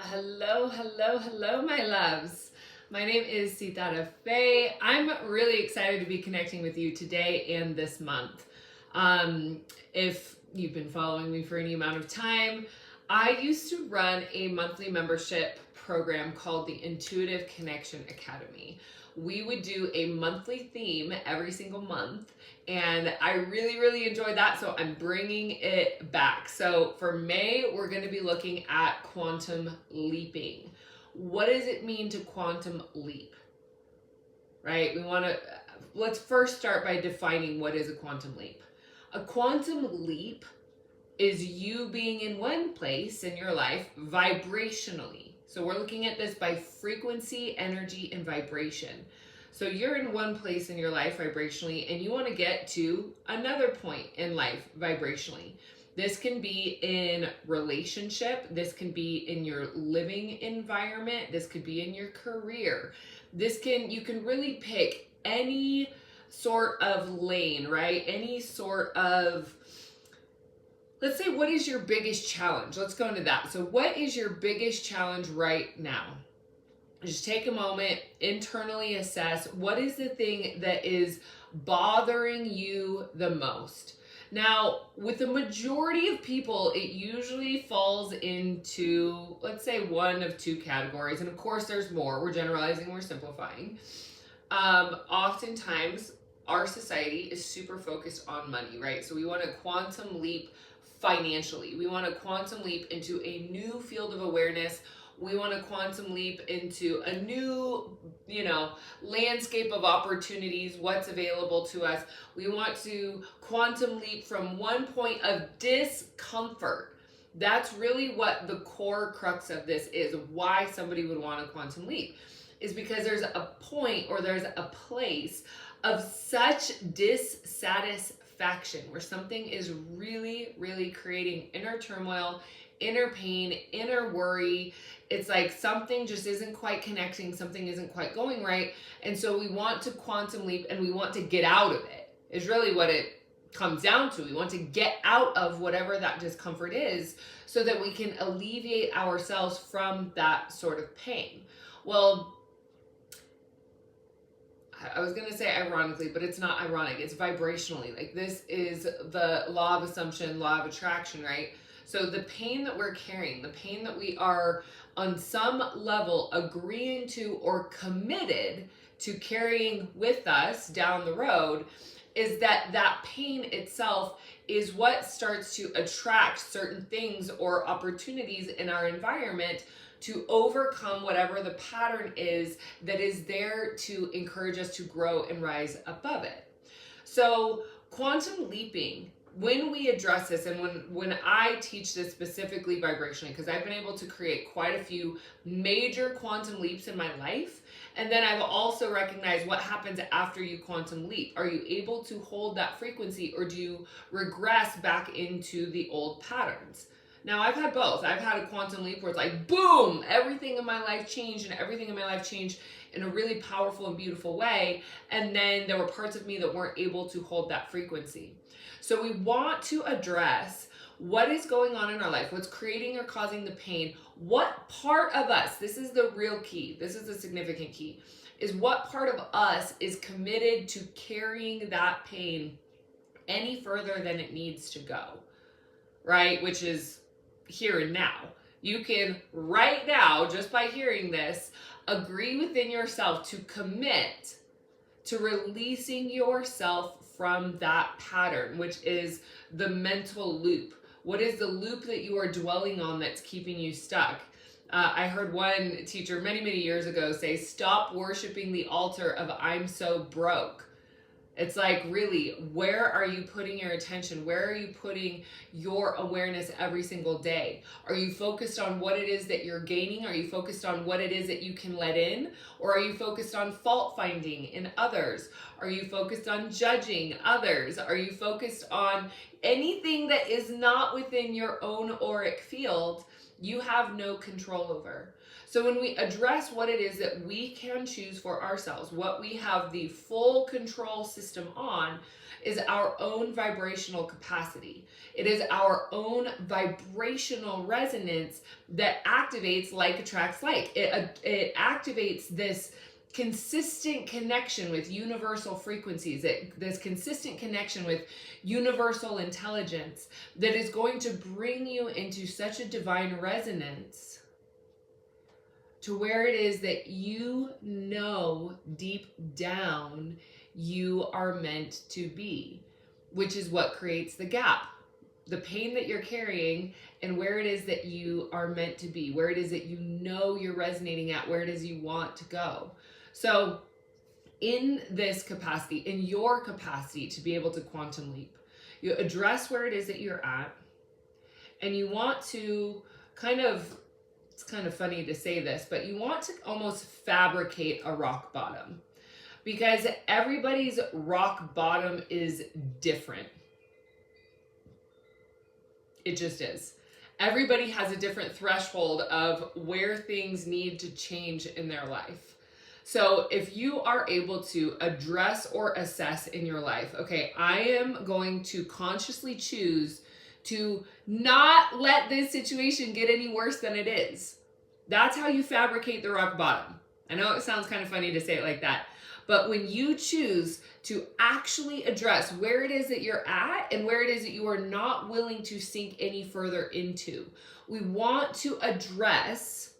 Hello, hello, hello, my loves. My name is Sitara Faye. I'm really excited to be connecting with you today and this month. If you've been following me for any amount of time, I used to run a monthly membership program called the Intuitive Connection Academy. We would do a monthly theme every single month, and I really enjoyed that, so I'm bringing it back. So for May, we're going to be looking at quantum leaping. What does it mean to quantum leap? Right? Let's first start by defining what is a quantum leap. A quantum leap is you being in one place in your life vibrationally. So we're looking at this by frequency, energy, and vibration. So you're in one place in your life vibrationally, and you want to get to another point in life vibrationally. This can be in relationship, this can be in your living environment, this could be in your career. You can really pick any sort of lane, right? Any sort of, let's say, what is your biggest challenge? Let's go into that. So what is your biggest challenge right now? Just take a moment, internally assess what is the thing that is bothering you the most. Now, with the majority of people, it usually falls into, let's say, one of two categories. And of course, there's more. We're generalizing, we're simplifying. Oftentimes, our society is super focused on money, right? So we want to quantum leap financially. We want to quantum leap into a new field of awareness. We want to quantum leap into a new, landscape of opportunities, what's available to us. We want to quantum leap from one point of discomfort. That's really what the core crux of this is. Why somebody would want to quantum leap is because there's a point or there's a place of such dissatisfaction where something is really creating inner turmoil, inner pain, inner worry. It's like something just isn't quite connecting, something isn't quite going right. And so we want to quantum leap and we want to get out of it, is really what it comes down to. We want to get out of whatever that discomfort is so that we can alleviate ourselves from that sort of pain. Well, I was going to say ironically, but it's not ironic. It's vibrationally. Like, this is the law of assumption, law of attraction, right? So the pain that we're carrying, the pain that we are on some level agreeing to or committed to carrying with us down the road, is that pain itself is what starts to attract certain things or opportunities in our environment to overcome whatever the pattern is that is there to encourage us to grow and rise above it. So quantum leaping, when we address this, and when I teach this specifically vibrationally, because I've been able to create quite a few major quantum leaps in my life, and then I've also recognized what happens after you quantum leap. Are you able to hold that frequency, or do you regress back into the old patterns? Now, I've had both. I've had a quantum leap where it's like, boom, everything in my life changed, and everything in my life changed in a really powerful and beautiful way. And then there were parts of me that weren't able to hold that frequency. So we want to address what is going on in our life, what's creating or causing the pain, what part of us, this is the real key, this is the significant key, is what part of us is committed to carrying that pain any further than it needs to go, right? Which is here and now. You can right now, just by hearing this, agree within yourself to commit to releasing yourself from that pattern, which is the mental loop. What is the loop that you are dwelling on that's keeping you stuck? I heard one teacher many years ago say, stop worshiping the altar of I'm so broke. It's like, really, where are you putting your attention? Where are you putting your awareness every single day? Are you focused on what it is that you're gaining? Are you focused on what it is that you can let in? Or are you focused on fault finding in others? Are you focused on judging others? Are you focused on anything that is not within your own auric field you have no control over. So when we address what it is that we can choose for ourselves, what we have the full control system on is our own vibrational capacity. It is our own vibrational resonance that activates like attracts like. It activates this consistent connection with universal frequencies, this consistent connection with universal intelligence that is going to bring you into such a divine resonance to where it is that you know deep down you are meant to be, which is what creates the gap. The pain that you're carrying and where it is that you are meant to be, where it is that you know you're resonating at, where it is you want to go. So in this capacity, in your capacity to be able to quantum leap, you address where it is that you're at, and you want to it's kind of funny to say this, but you want to almost fabricate a rock bottom, because everybody's rock bottom is different. It just is. Everybody has a different threshold of where things need to change in their life. So if you are able to address or assess in your life, okay, I am going to consciously choose to not let this situation get any worse than it is. That's how you fabricate the rock bottom. I know it sounds kind of funny to say it like that, but when you choose to actually address where it is that you're at and where it is that you are not willing to sink any further into, we want to address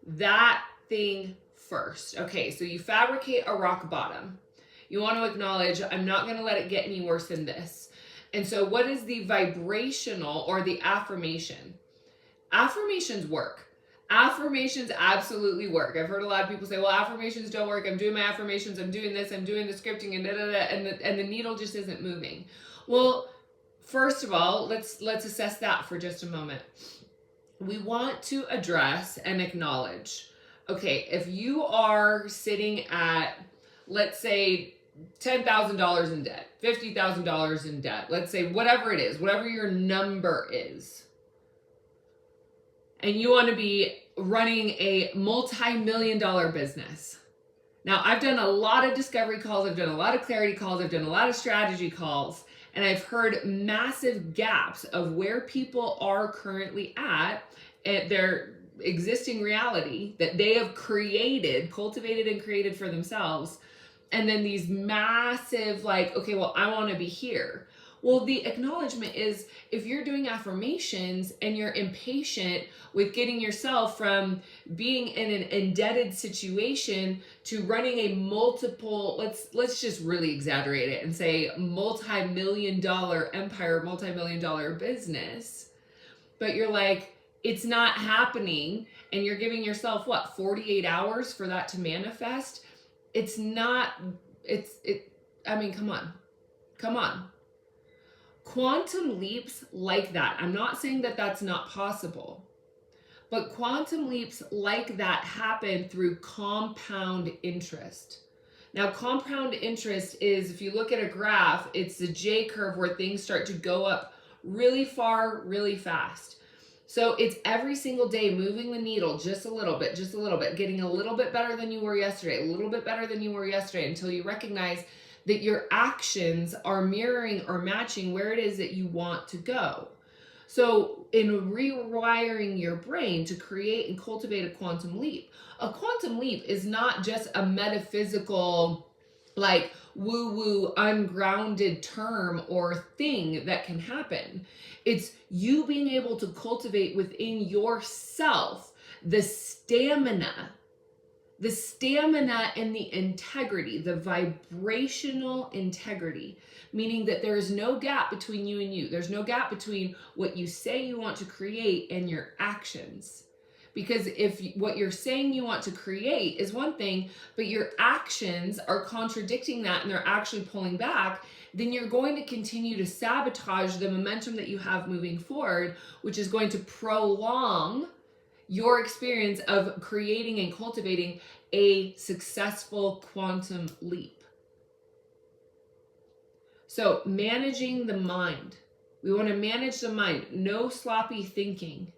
that thing first. Okay, so you fabricate a rock bottom. You want to acknowledge, I'm not going to let it get any worse than this. And so what is the vibrational or the affirmation? Affirmations work. Affirmations absolutely work. I've heard a lot of people say, well, affirmations don't work. I'm doing my affirmations. I'm doing this. I'm doing the scripting and and the needle just isn't moving. Well, first of all, let's assess that for just a moment. We want to address and acknowledge, okay, if you are sitting at, let's say, $10,000 in debt, $50,000 in debt, let's say whatever it is, whatever your number is, and you want to be running a multi-million-dollar business. Now, I've done a lot of discovery calls, I've done a lot of clarity calls, I've done a lot of strategy calls, and I've heard massive gaps of where people are currently at their existing reality that they have created, cultivated and created for themselves. And then these massive, like, okay, well, I want to be here. Well, the acknowledgement is, if you're doing affirmations and you're impatient with getting yourself from being in an indebted situation to running a multiple, let's just really exaggerate it and say multi-million-dollar empire, multi-million-dollar business, but you're like, it's not happening, and you're giving yourself, 48 hours for that to manifest? It's not, I mean, come on. Quantum leaps like that, I'm not saying that that's not possible, but quantum leaps like that happen through compound interest. Now, compound interest is, if you look at a graph, it's the J curve where things start to go up really far, really fast. So it's every single day moving the needle just a little bit, getting a little bit better than you were yesterday, a little bit better than you were yesterday, until you recognize that your actions are mirroring or matching where it is that you want to go. So in rewiring your brain to create and cultivate a quantum leap is not just a metaphysical, like woo-woo, ungrounded term or thing that can happen. It's you being able to cultivate within yourself the stamina and the integrity, the vibrational integrity, meaning that there is no gap between you and you. There's no gap between what you say you want to create and your actions. Because if what you're saying you want to create is one thing, but your actions are contradicting that and they're actually pulling back, then you're going to continue to sabotage the momentum that you have moving forward, which is going to prolong your experience of creating and cultivating a successful quantum leap. So managing the mind. We want to manage the mind. No sloppy thinking.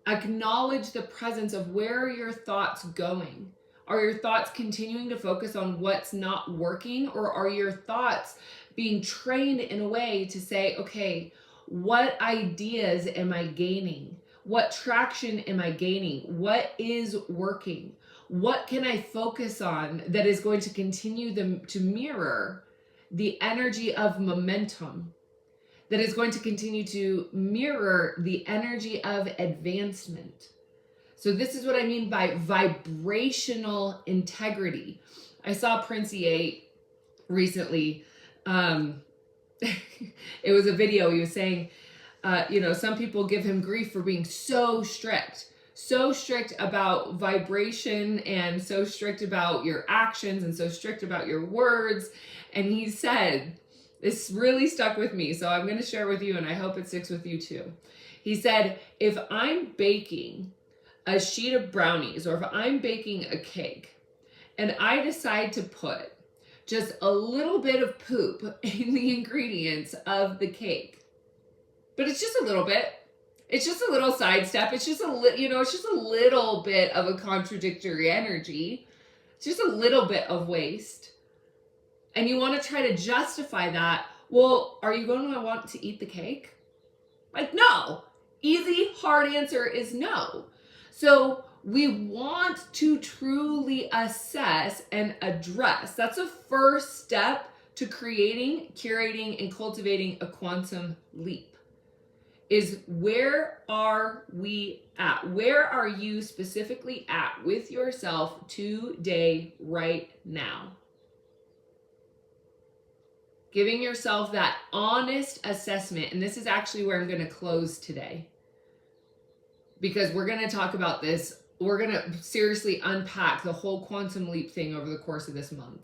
Acknowledge the presence of where are your thoughts going. Are your thoughts continuing to focus on what's not working, or are your thoughts being trained in a way to say, okay, what ideas am I gaining? What traction am I gaining? What is working? What can I focus on that is going to continue to mirror the energy of momentum, that is going to continue to mirror the energy of advancement? So this is what I mean by vibrational integrity. I saw Prince E8 recently. It was a video. He was saying, some people give him grief for being so strict about vibration, and so strict about your actions, and so strict about your words. And he said, this really stuck with me, so I'm going to share it with you, and I hope it sticks with you too. He said, if I'm baking a sheet of brownies, or if I'm baking a cake, and I decide to put just a little bit of poop in the ingredients of the cake, but it's just a little bit, it's just a little sidestep, it's just it's just a little bit of a contradictory energy, it's just a little bit of waste, and you want to try to justify that, well, are you going to want to eat the cake? Like, no. Easy, hard answer is no. So we want to truly assess and address. That's a first step to creating, curating, and cultivating a quantum leap. Is where are we at? Where are you specifically at with yourself today, right now? Giving yourself that honest assessment. And this is actually where I'm going to close today, because we're going to talk about this. We're going to seriously unpack the whole quantum leap thing over the course of this month.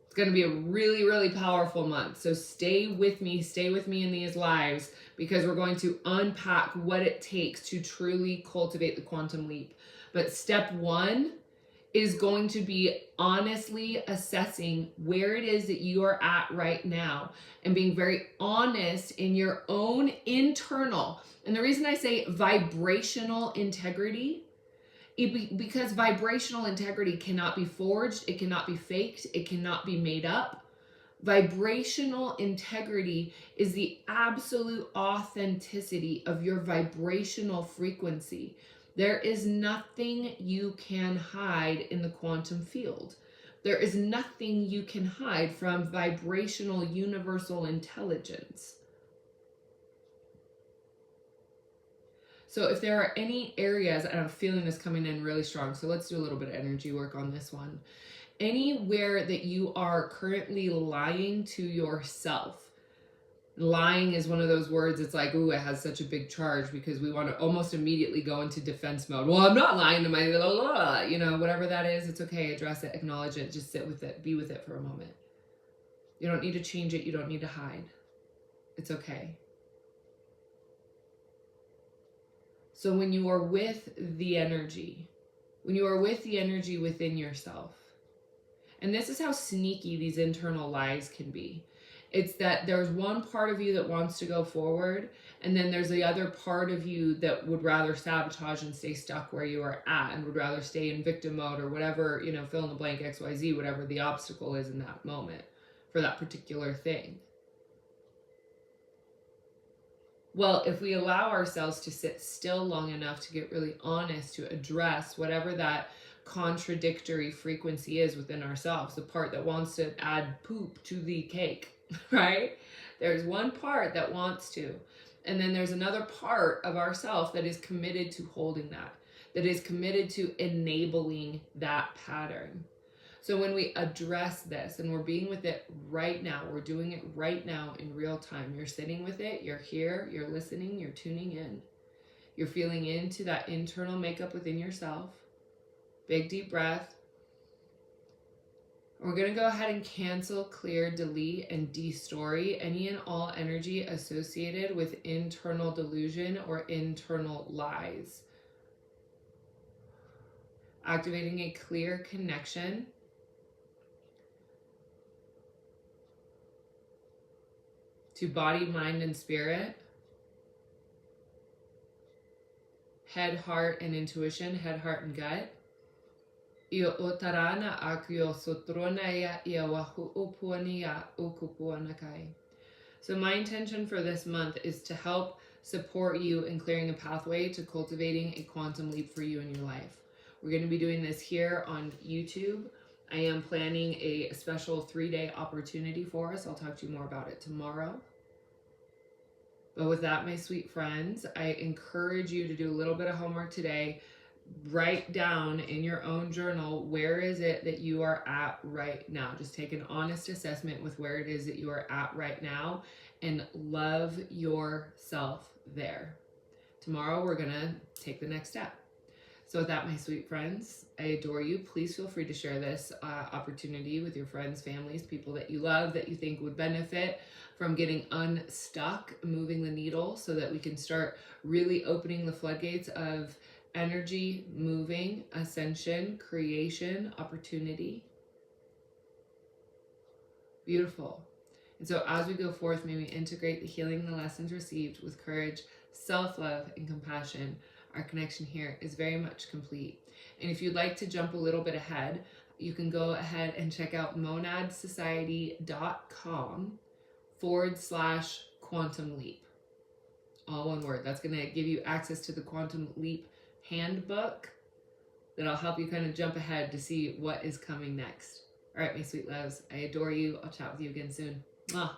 It's going to be a really, really powerful month. So stay with me in these lives, because we're going to unpack what it takes to truly cultivate the quantum leap. But step one is going to be honestly assessing where it is that you are at right now, and being very honest in your own internal. And the reason I say vibrational integrity, because vibrational integrity cannot be forged, it cannot be faked, it cannot be made up. Vibrational integrity is the absolute authenticity of your vibrational frequency. There is nothing you can hide in the quantum field. There is nothing you can hide from vibrational universal intelligence. So if there are any areas, and I'm feeling this coming in really strong, so let's do a little bit of energy work on this one. Anywhere that you are currently lying to yourself. Lying is one of those words, it's like, ooh, it has such a big charge, because we want to almost immediately go into defense mode. Well, I'm not lying to my, whatever that is, it's okay, address it, acknowledge it, just sit with it, be with it for a moment. You don't need to change it, you don't need to hide. It's okay. So when you are with the energy within yourself, and this is how sneaky these internal lies can be. It's that there's one part of you that wants to go forward, and then there's the other part of you that would rather sabotage and stay stuck where you are at, and would rather stay in victim mode, or whatever, fill in the blank, XYZ, whatever the obstacle is in that moment for that particular thing. Well, if we allow ourselves to sit still long enough to get really honest, to address whatever that contradictory frequency is within ourselves, the part that wants to add poop to the cake, right? There's one part that wants to, and then there's another part of ourself that is committed to holding that is committed to enabling that pattern. So when we address this and we're being with it right now, we're doing it right now in real time. You're sitting with it, you're here, you're listening, you're tuning in. You're feeling into that internal makeup within yourself. Big deep breath. We're going to go ahead and cancel, clear, delete, and destory any and all energy associated with internal delusion or internal lies. Activating a clear connection to body, mind, and spirit. head, heart, and intuition, head, heart, and gut. Io otarana akio sotronaya ia wahu upuania ukupuanakai. So my intention for this month is to help support you in clearing a pathway to cultivating a quantum leap for you in your life. We're going to be doing this here on YouTube. I am planning a special 3-day opportunity for us. I'll talk to you more about it tomorrow. But with that, my sweet friends, I encourage you to do a little bit of homework today. Write down in your own journal, where is it that you are at right now? Just take an honest assessment with where it is that you are at right now and love yourself there. Tomorrow, we're going to take the next step. So with that, my sweet friends, I adore you. Please feel free to share this opportunity with your friends, families, people that you love, that you think would benefit from getting unstuck, moving the needle so that we can start really opening the floodgates of energy, moving, ascension, creation, opportunity. Beautiful. And so as we go forth, may we integrate the healing and the lessons received with courage, self-love, and compassion. Our connection here is very much complete. And if you'd like to jump a little bit ahead, you can go ahead and check out monadsociety.com/quantum leap. All one word. That's going to give you access to the Quantum Leap handbook that'll help you kind of jump ahead to see what is coming next. All right, my sweet loves, I adore you. I'll chat with you again soon. Mwah.